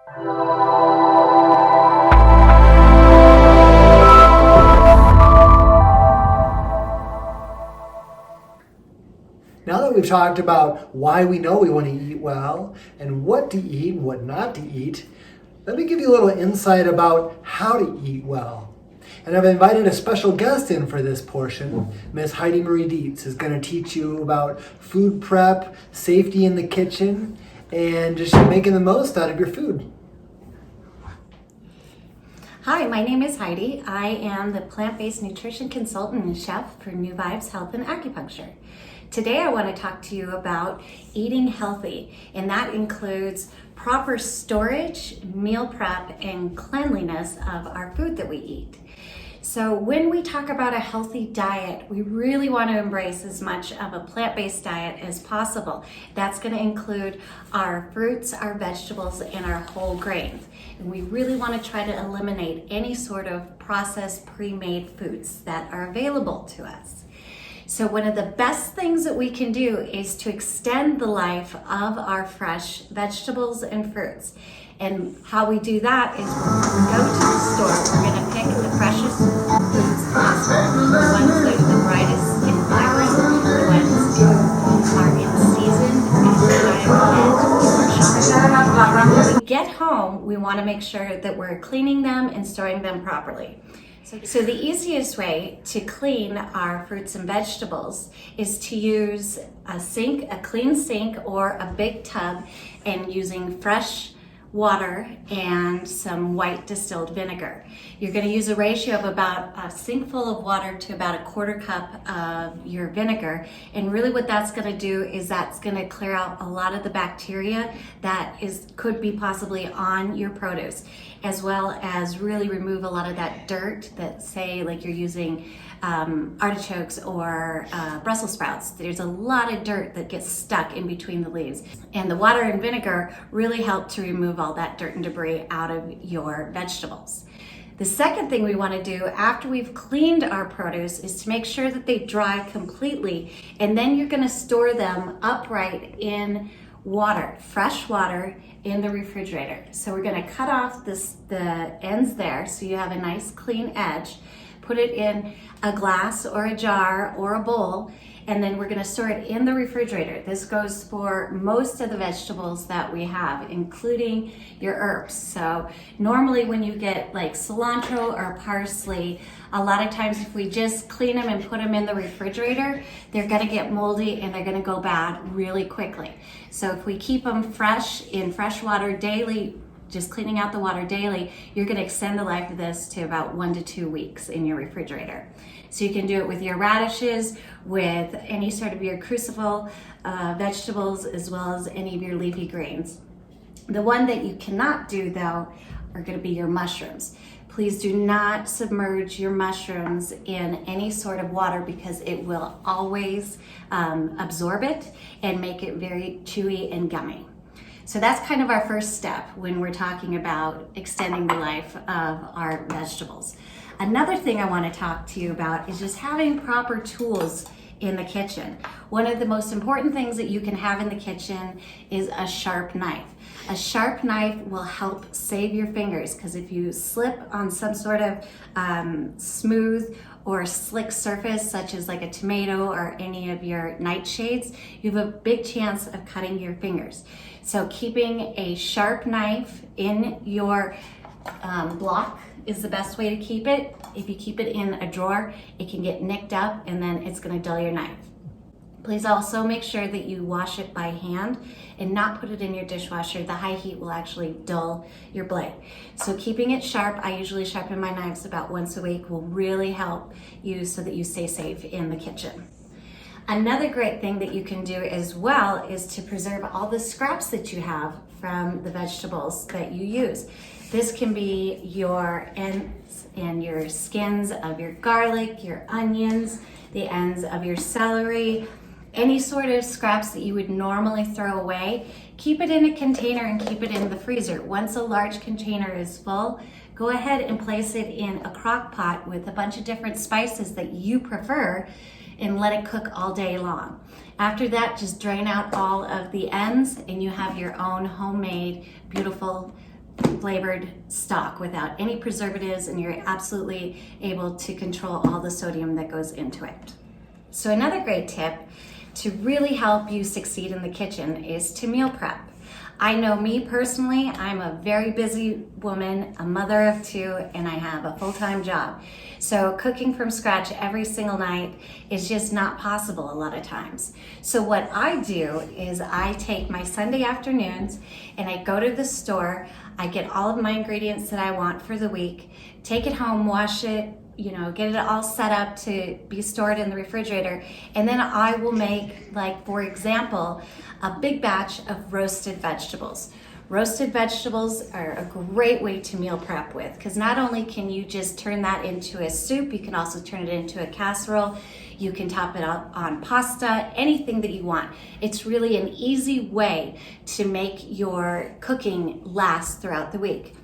Now that we've talked about why we know we want to eat well and what to eat and what not to eat, let me give you a little insight about how to eat well. And I've invited a special guest in for this portion. Miss Heidi D is going to teach you about food prep, safety in the kitchen, and just making the most out of your food. Hi, my name is Heidi. I am the plant-based nutrition consultant and chef for New Vibes Health and Acupuncture. Today I want to talk to you about eating healthy, and that includes proper storage, meal prep, and cleanliness of our food that we eat. So when we talk about a healthy diet, we really want to embrace as much of a plant-based diet as possible. That's going to include our fruits, our vegetables, and our whole grains. And we really want to try to eliminate any sort of processed, pre-made foods that are available to us. So one of the best things that we can do is to extend the life of our fresh vegetables and fruits. And how we do that is when we go to the store, we're going to pick the freshest foods possible, the ones that are the brightest and vibrant, the ones that are in season and when we get home, we want to make sure that we're cleaning them and storing them properly. So the easiest way to clean our fruits and vegetables is to use a sink, a clean sink, or a big tub, and using fresh water and some white distilled vinegar. You're going to use a ratio of about a sink full of water to about a quarter cup of your vinegar. And really what that's going to do is that's going to clear out a lot of the bacteria that could be possibly on your produce, as well as really remove a lot of that dirt that, say, like you're using artichokes or Brussels sprouts. There's a lot of dirt that gets stuck in between the leaves. And the water and vinegar really help to remove all that dirt and debris out of your vegetables. The second thing we want to do after we've cleaned our produce is to make sure that they dry completely, and then you're going to store them upright in water, fresh water, in the refrigerator. So we're going to cut off the ends there so you have a nice clean edge, put it in a glass or a jar or a bowl, and then we're going to store it in the refrigerator. This goes for most of the vegetables that we have, including your herbs. So normally when you get like cilantro or parsley, a lot of times if we just clean them and put them in the refrigerator, they're going to get moldy and they're going to go bad really quickly. So if we keep them fresh in fresh water daily, just cleaning out the water daily, you're going to extend the life of this to about 1 to 2 weeks in your refrigerator. So you can do it with your radishes, with any sort of your crucible vegetables, as well as any of your leafy greens. The one that you cannot do, though, are going to be your mushrooms. Please do not submerge your mushrooms in any sort of water, because it will always absorb it and make it very chewy and gummy. So that's kind of our first step when we're talking about extending the life of our vegetables. Another thing I want to talk to you about is just having proper tools in the kitchen. One of the most important things that you can have in the kitchen is a sharp knife. A sharp knife will help save your fingers, because if you slip on some sort of smooth or slick surface, such as like a tomato or any of your nightshades, you have a big chance of cutting your fingers. So keeping a sharp knife in your block is the best way to keep it. If you keep it in a drawer, it can get nicked up and then it's going to dull your knife. Please also make sure that you wash it by hand and not put it in your dishwasher. The high heat will actually dull your blade. So keeping it sharp, I usually sharpen my knives about once a week, will really help you so that you stay safe in the kitchen. Another great thing that you can do as well is to preserve all the scraps that you have from the vegetables that you use. This can be your ends and your skins of your garlic, your onions, the ends of your celery, any sort of scraps that you would normally throw away. Keep it in a container and keep it in the freezer. Once a large container is full, go ahead and place it in a crock pot with a bunch of different spices that you prefer and let it cook all day long. After that, just drain out all of the ends and you have your own homemade, beautiful flavored stock without any preservatives, and you're absolutely able to control all the sodium that goes into it. So another great tip to really help you succeed in the kitchen is to meal prep. I know me personally, I'm a very busy woman, a mother of 2, and I have a full-time job. So cooking from scratch every single night is just not possible a lot of times. So what I do is I take my Sunday afternoons and I go to the store, I get all of my ingredients that I want for the week, take it home, wash it, get it all set up to be stored in the refrigerator. And then I will make, like, for example, a big batch of roasted vegetables. Roasted vegetables are a great way to meal prep with, because not only can you just turn that into a soup, you can also turn it into a casserole. You can top it up on pasta, anything that you want. It's really an easy way to make your cooking last throughout the week.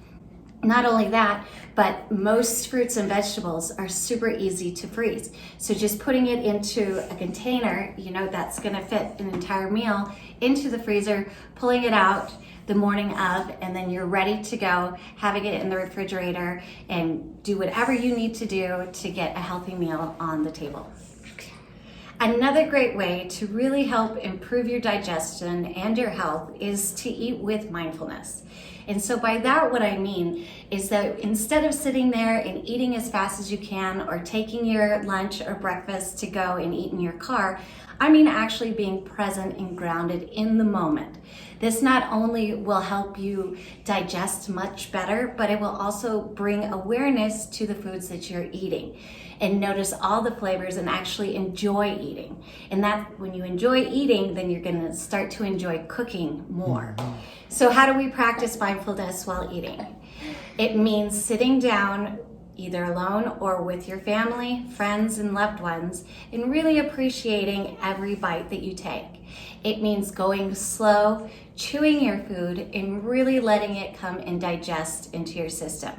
Not only that, but most fruits and vegetables are super easy to freeze. So just putting it into a container, that's gonna fit an entire meal into the freezer, pulling it out the morning of, and then you're ready to go, having it in the refrigerator, and do whatever you need to do to get a healthy meal on the table. Another great way to really help improve your digestion and your health is to eat with mindfulness. And so by that, what I mean is that instead of sitting there and eating as fast as you can, or taking your lunch or breakfast to go and eat in your car, I mean actually being present and grounded in the moment. This not only will help you digest much better, but it will also bring awareness to the foods that you're eating, and notice all the flavors and actually enjoy eating. And that when you enjoy eating, then you're gonna start to enjoy cooking more. So how do we practice mindfulness while eating? It means sitting down either alone or with your family, friends, and loved ones, and really appreciating every bite that you take. It means going slow, chewing your food, and really letting it come and digest into your system.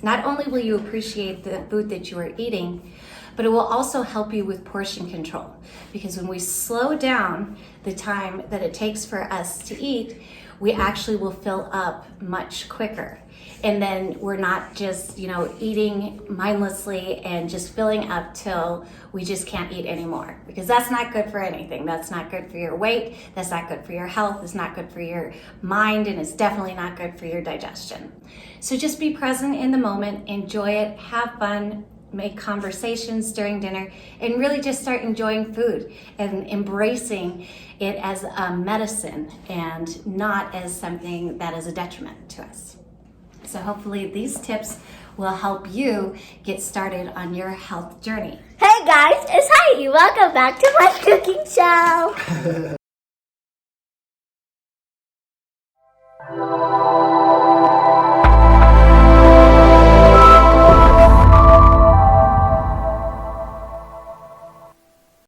Not only will you appreciate the food that you are eating, but it will also help you with portion control. Because when we slow down the time that it takes for us to eat, we actually will fill up much quicker. And then we're not just, eating mindlessly and just filling up till we just can't eat anymore. Because that's not good for anything. That's not good for your weight. That's not good for your health. It's not good for your mind. And it's definitely not good for your digestion. So just be present in the moment, enjoy it, have fun, make conversations during dinner, and really just start enjoying food and embracing it as a medicine and not as something that is a detriment to us. So hopefully these tips will help you get started on your health journey. Hey guys, it's Heidi. Welcome back to my cooking show.